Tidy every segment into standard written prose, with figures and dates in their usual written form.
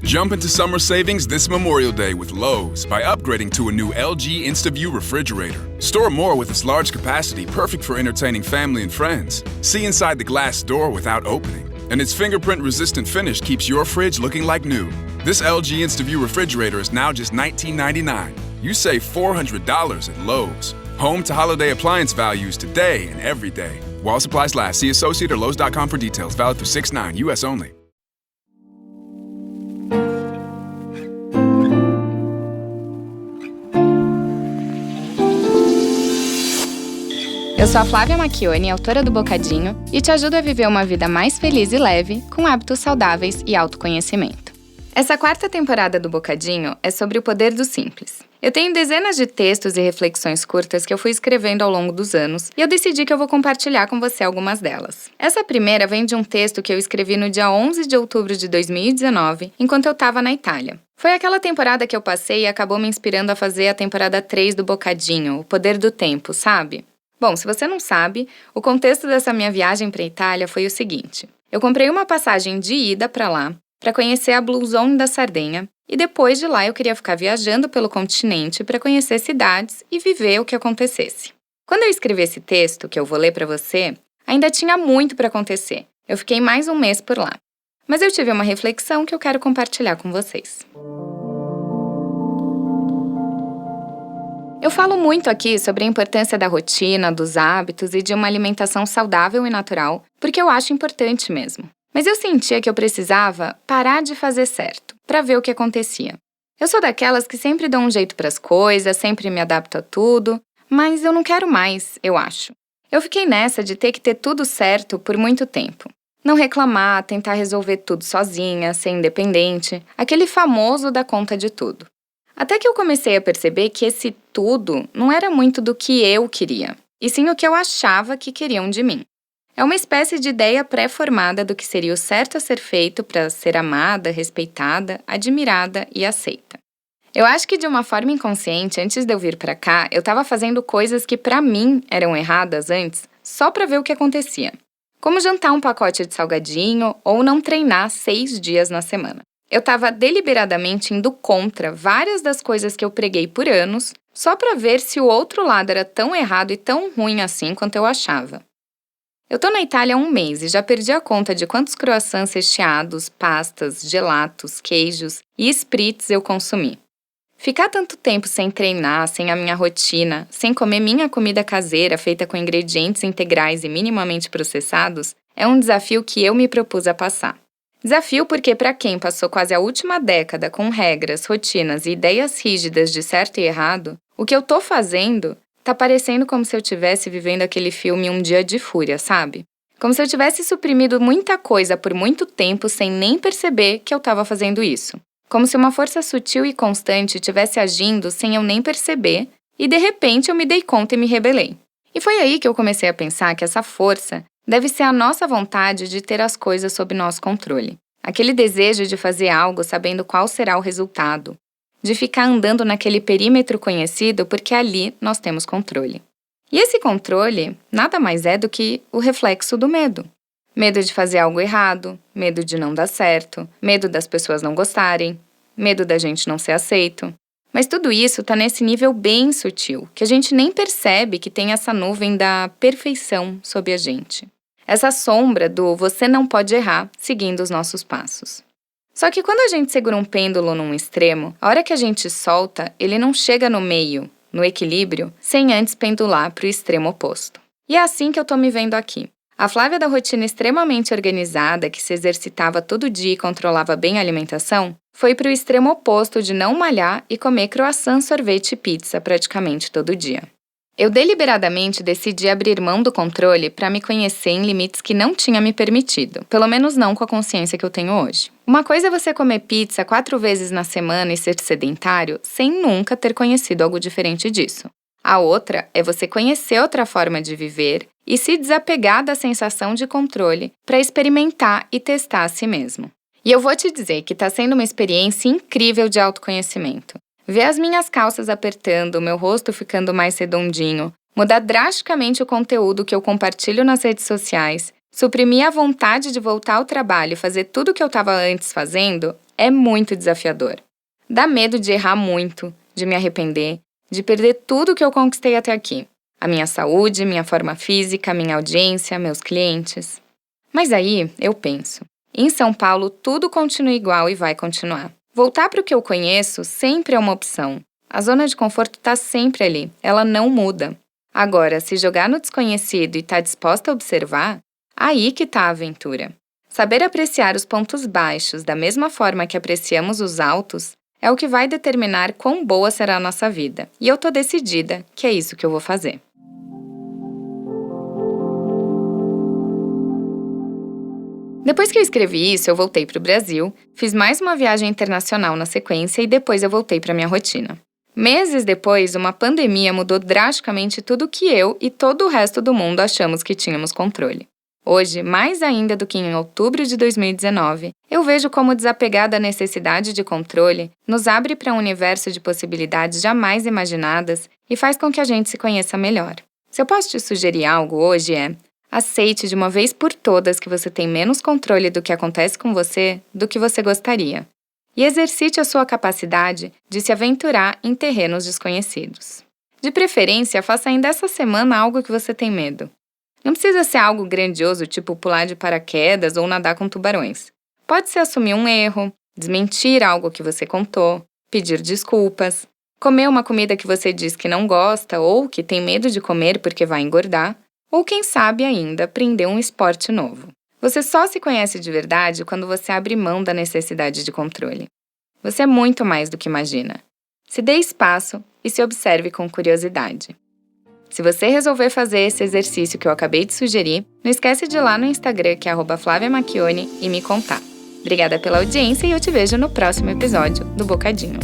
Jump into summer savings this Memorial Day with Lowe's by upgrading to a new LG InstaView refrigerator. Store more with its large capacity, perfect for entertaining family and friends. See inside the glass door without opening. And its fingerprint-resistant finish keeps your fridge looking like new. This LG InstaView refrigerator is now just $19.99. You save $400 at Lowe's. Home to holiday appliance values today and every day. While supplies last, see Associate or Lowe's.com for details. Valid through 6/9, U.S. only. Eu sou a Flávia Macchione, autora do Bocadinho, e te ajudo a viver uma vida mais feliz e leve, com hábitos saudáveis e autoconhecimento. Essa 4ª temporada do Bocadinho é sobre o poder do simples. Eu tenho dezenas de textos e reflexões curtas que eu fui escrevendo ao longo dos anos, e eu decidi que eu vou compartilhar com você algumas delas. Essa primeira vem de um texto que eu escrevi no dia 11 de outubro de 2019, enquanto eu estava na Itália. Foi aquela temporada que eu passei e acabou me inspirando a fazer a temporada 3 do Bocadinho, O Poder do Tempo, sabe? Bom, se você não sabe, o contexto dessa minha viagem para a Itália foi o seguinte. Eu comprei uma passagem de ida para lá, para conhecer a Blue Zone da Sardenha, e depois de lá eu queria ficar viajando pelo continente para conhecer cidades e viver o que acontecesse. Quando eu escrevi esse texto, que eu vou ler para você, ainda tinha muito para acontecer. Eu fiquei mais um mês por lá. Mas eu tive uma reflexão que eu quero compartilhar com vocês. Eu falo muito aqui sobre a importância da rotina, dos hábitos e de uma alimentação saudável e natural, porque eu acho importante mesmo. Mas eu sentia que eu precisava parar de fazer certo, para ver o que acontecia. Eu sou daquelas que sempre dão um jeito para as coisas, sempre me adapto a tudo, mas eu não quero mais, eu acho. Eu fiquei nessa de ter que ter tudo certo por muito tempo. Não reclamar, tentar resolver tudo sozinha, ser independente, aquele famoso dar conta de tudo. Até que eu comecei a perceber que esse tudo não era muito do que eu queria, e sim o que eu achava que queriam de mim. É uma espécie de ideia pré-formada do que seria o certo a ser feito para ser amada, respeitada, admirada e aceita. Eu acho que de uma forma inconsciente, antes de eu vir para cá, eu estava fazendo coisas que para mim eram erradas antes, só para ver o que acontecia. Como jantar um pacote de salgadinho ou não treinar 6 dias na semana. Eu estava deliberadamente indo contra várias das coisas que eu preguei por anos, só para ver se o outro lado era tão errado e tão ruim assim quanto eu achava. Eu tô na Itália há um mês e já perdi a conta de quantos croissants recheados, pastas, gelatos, queijos e spritz eu consumi. Ficar tanto tempo sem treinar, sem a minha rotina, sem comer minha comida caseira feita com ingredientes integrais e minimamente processados, é um desafio que eu me propus a passar. Desafio porque, para quem passou quase a última década com regras, rotinas e ideias rígidas de certo e errado, o que eu tô fazendo tá parecendo como se eu estivesse vivendo aquele filme Um Dia de Fúria, sabe? Como se eu tivesse suprimido muita coisa por muito tempo sem nem perceber que eu tava fazendo isso. Como se uma força sutil e constante estivesse agindo sem eu nem perceber e, de repente, eu me dei conta e me rebelei. E foi aí que eu comecei a pensar que essa força deve ser a nossa vontade de ter as coisas sob nosso controle. Aquele desejo de fazer algo sabendo qual será o resultado. De ficar andando naquele perímetro conhecido porque ali nós temos controle. E esse controle nada mais é do que o reflexo do medo. Medo de fazer algo errado, medo de não dar certo, medo das pessoas não gostarem, medo da gente não ser aceito. Mas tudo isso está nesse nível bem sutil, que a gente nem percebe que tem essa nuvem da perfeição sob a gente. Essa sombra do você não pode errar seguindo os nossos passos. Só que quando a gente segura um pêndulo num extremo, a hora que a gente solta, ele não chega no meio, no equilíbrio, sem antes pendular para o extremo oposto. E é assim que eu tô me vendo aqui. A Flávia da rotina extremamente organizada, que se exercitava todo dia e controlava bem a alimentação, foi para o extremo oposto de não malhar e comer croissant, sorvete e pizza praticamente todo dia. Eu deliberadamente decidi abrir mão do controle para me conhecer em limites que não tinha me permitido, pelo menos não com a consciência que eu tenho hoje. Uma coisa é você comer pizza 4 vezes na semana e ser sedentário sem nunca ter conhecido algo diferente disso. A outra é você conhecer outra forma de viver e se desapegar da sensação de controle para experimentar e testar a si mesmo. E eu vou te dizer que está sendo uma experiência incrível de autoconhecimento. Ver as minhas calças apertando, o meu rosto ficando mais redondinho, mudar drasticamente o conteúdo que eu compartilho nas redes sociais, Suprimir a vontade de voltar ao trabalho e fazer tudo o que eu estava antes fazendo é muito desafiador. Dá medo de errar muito, de me arrepender, de perder tudo que eu conquistei até aqui. A minha saúde, minha forma física, minha audiência, meus clientes. Mas aí, eu penso, em São Paulo tudo continua igual e vai continuar. Voltar para o que eu conheço sempre é uma opção. A zona de conforto está sempre ali, ela não muda. Agora, se jogar no desconhecido e estar disposta a observar, aí que está a aventura. Saber apreciar os pontos baixos da mesma forma que apreciamos os altos é o que vai determinar quão boa será a nossa vida. E eu tô decidida que é isso que eu vou fazer. Depois que eu escrevi isso, eu voltei para o Brasil, fiz mais uma viagem internacional na sequência e depois eu voltei para minha rotina. Meses depois, uma pandemia mudou drasticamente tudo que eu e todo o resto do mundo achamos que tínhamos controle. Hoje, mais ainda do que em outubro de 2019, eu vejo como desapegar da necessidade de controle nos abre para um universo de possibilidades jamais imaginadas e faz com que a gente se conheça melhor. Se eu posso te sugerir algo hoje aceite de uma vez por todas que você tem menos controle do que acontece com você do que você gostaria. E exercite a sua capacidade de se aventurar em terrenos desconhecidos. De preferência, faça ainda essa semana algo que você tem medo. Não precisa ser algo grandioso, tipo pular de paraquedas ou nadar com tubarões. Pode ser assumir um erro, desmentir algo que você contou, pedir desculpas, comer uma comida que você diz que não gosta ou que tem medo de comer porque vai engordar, ou quem sabe ainda aprender um esporte novo. Você só se conhece de verdade quando você abre mão da necessidade de controle. Você é muito mais do que imagina. Se dê espaço e se observe com curiosidade. Se você resolver fazer esse exercício que eu acabei de sugerir, não esquece de ir lá no Instagram, que é @FlaviaMacchione, e me contar. Obrigada pela audiência e eu te vejo no próximo episódio do Bocadinho.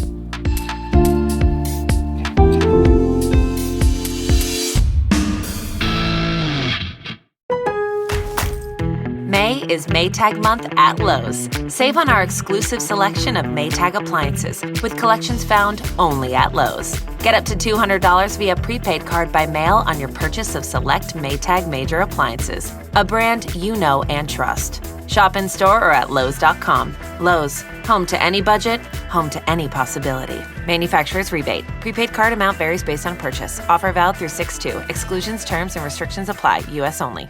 May is Maytag month at Lowe's. Save on our exclusive selection of Maytag appliances with collections found only at Lowe's. Get up to $200 via prepaid card by mail on your purchase of select Maytag major appliances, a brand you know and trust. Shop in store or at Lowe's.com. Lowe's, home to any budget, home to any possibility. Manufacturer's rebate. Prepaid card amount varies based on purchase. Offer valid through 6/2. Exclusions, terms, and restrictions apply. U.S. only.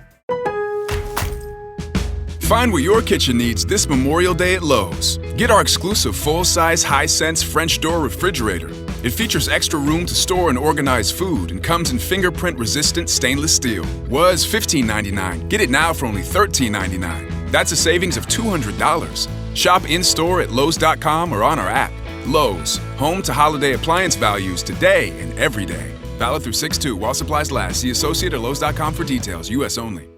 Find what your kitchen needs this Memorial Day at Lowe's. Get our exclusive full-size Hisense French door refrigerator. It features extra room to store and organize food and comes in fingerprint-resistant stainless steel. Was $15.99. Get it now for only $13.99. That's a savings of $200. Shop in-store at Lowe's.com or on our app. Lowe's, home to holiday appliance values today and every day. Valid through 6/2 while supplies last. See associate at Lowe's.com for details. U.S. only.